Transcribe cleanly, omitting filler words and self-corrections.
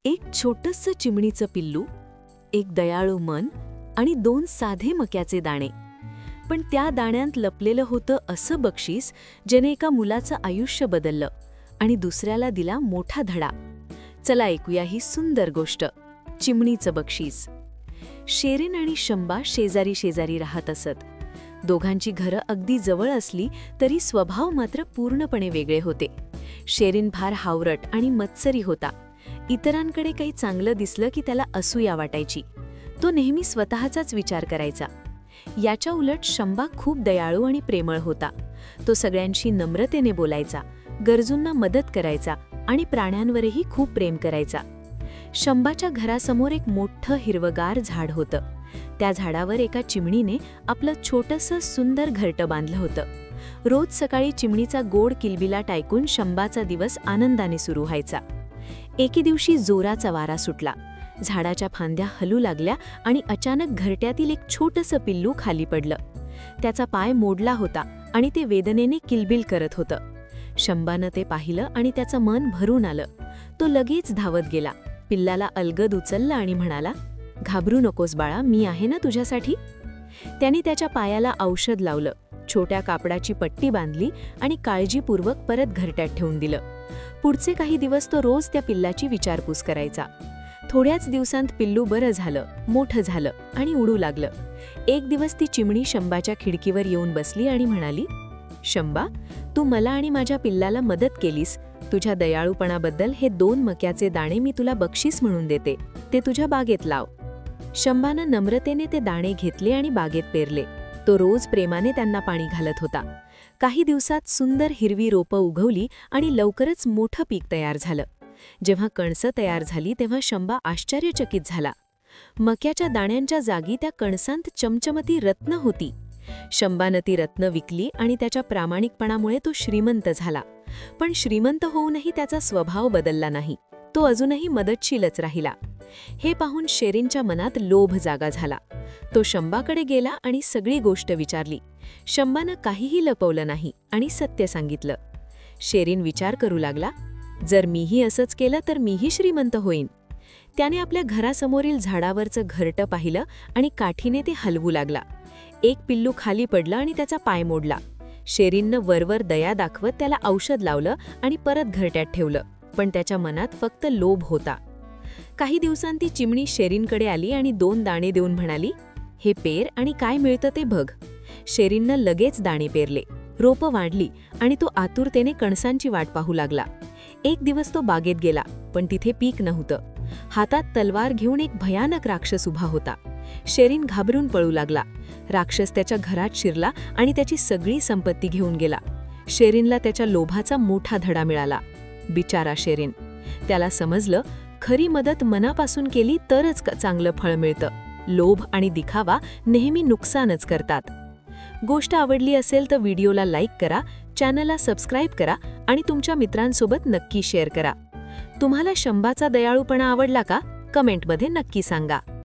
एक छोटंसं चिमणीचं पिल्लू, एक दयाळू मन आणि दोन साधे मक्याचे दाणे. पण त्या दाण्यांत लपलेलं होतं असं बक्षीस ज्याने एका मुलाचं आयुष्य बदललं आणि दुसऱ्याला दिला मोठा धडा. चला ऐकूया ही सुंदर गोष्ट, चिमणीचं बक्षीस. शेरीन आणि शंबा शेजारी शेजारी राहत असत. दोघांची घरं अगदी जवळ असली तरी स्वभाव मात्र पूर्णपणे वेगळे होते. शेरीन फार हावरट आणि मत्सरी होता. इतरांकडे काही चांगलं दिसलं की त्याला असूया वाटायची. तो नेहमी स्वतःचाच विचार करायचा. याच्या उलट शंबा खूप दयाळू आणि प्रेमळ होता. तो सगळ्यांशी नम्रतेने बोलायचा, गरजूंना मदत करायचा आणि प्राण्यांवरही खूप प्रेम करायचा. शंबाच्या घरासमोर एक मोठं हिरवगार झाड होतं. त्या झाडावर एका चिमणीने आपलं छोटंसं सुंदर घरटं बांधलं होतं. रोज सकाळी चिमणीचा गोड किलबिलाट ऐकून शंबाचा दिवस आनंदाने सुरू व्हायचा. एके दिवशी जोराचा वारा सुटला. झाडाच्या फांद्या हलू लागल्या आणि अचानक घरट्यातील एक छोटंसं पिल्लू खाली पडलं. त्याचा पाय मोडला होता आणि ते वेदनेने किलबिल करत होतं. शंबानं ते पाहिलं आणि त्याचं मन भरून आलं. तो लगेच धावत गेला, पिल्लाला अलगद उचललं आणि म्हणाला, "घाबरू नकोस बाळा, मी आहे ना तुझ्यासाठी." त्याने त्याच्या पायाला औषध लावलं, छोट्या कापडाची पट्टी बांधली आणि काळजीपूर्वक परत घरट्यात ठेवून दिलं. पुढचे काही दिवस तो रोज त्या पिल्लाची विचारपूस करायचा. थोड्याच दिवसांत पिल्लू बरं झालं, मोठं झालं आणि उडू लागलं. एक दिवस ती चिमणी शंबाच्या खिडकीवर येऊन बसली आणि म्हणाली, "शंबा, तू मला आणि माझ्या पिल्लाला मदत केलीस. तुझ्या दयाळूपणाबद्दल हे 2 मक्याचे दाणे मी तुला बक्षीस म्हणून देते. ते तुझ्या बागेत लाव." शंबानं नम्रतेने ते दाणे घेतले आणि बागेत पेरले. तो रोज प्रेमाने त्यांना पाणी घालत होता. काही दिवसात सुंदर हिरवी रोपं उगवली आणि लवकरच मोठं पीक तयार झालं. जेव्हा कणसं तयार झाली तेव्हा शंबा आश्चर्यचकित झाला. मक्याच्या दाण्यांच्या जागी त्या कणसांत चमचमती रत्न होती. शंबानं ती रत्न विकली आणि त्याच्या प्रामाणिकपणामुळे तो श्रीमंत झाला. पण श्रीमंत होऊनही त्याचा स्वभाव बदलला नाही. तो अजूनही मदतशीलच राहिला. हे पाहून शेरीनच्या मनात लोभ जागा झाला. तो शंबाकडे गेला आणि सगळी गोष्ट विचारली. शंबानं काहीही लपवलं नाही आणि सत्य सांगितलं. शेरीन विचार करू लागला, जर मीही असंच केलं तर मीही श्रीमंत होईन. त्याने आपल्या घरासमोरील झाडावरचं घरटं पाहिलं आणि काठीने ते हलवू लागला. एक पिल्लू खाली पडलं आणि त्याचा पाय मोडला. शेरीननं वरवर दया दाखवत त्याला औषध लावलं आणि परत घरट्यात ठेवलं. पण त्याच्या मनात फक्त लोभ होता. काही दिवसांती चिमणी शेरीनकडे आली आणि 2 दाणे देऊन म्हणाली, "हे पेर आणि काय मिळतं ते बघ." शेरीननं लगेच दाणे पेरले. रोपं वाढली आणि तो आतुरतेने कणसांची वाट पाहू लागला. एक दिवस तो बागेत गेला, पण तिथे पीक नव्हतं. हातात तलवार घेऊन एक भयानक राक्षस उभा होता. शेरीन घाबरून पळू लागला. राक्षस त्याच्या घरात शिरला आणि त्याची सगळी संपत्ती घेऊन गेला. शेरीनला त्याच्या लोभाचा मोठा धडा मिळाला. बिचारा शेरीन. त्याला समजलं, खरी मदत मनापासून केली तरच चांगलं फळ मिळतं. लोभ आणि दिखावा नेहमी नुकसानच करतात. गोष्ट आवडली असेल तर व्हिडिओला लाईक करा, चॅनलला सबस्क्राईब करा आणि तुमच्या मित्रांसोबत नक्की शेअर करा. तुम्हाला शंबाचा दयाळूपणा आवडला का? कमेंटमध्ये नक्की सांगा.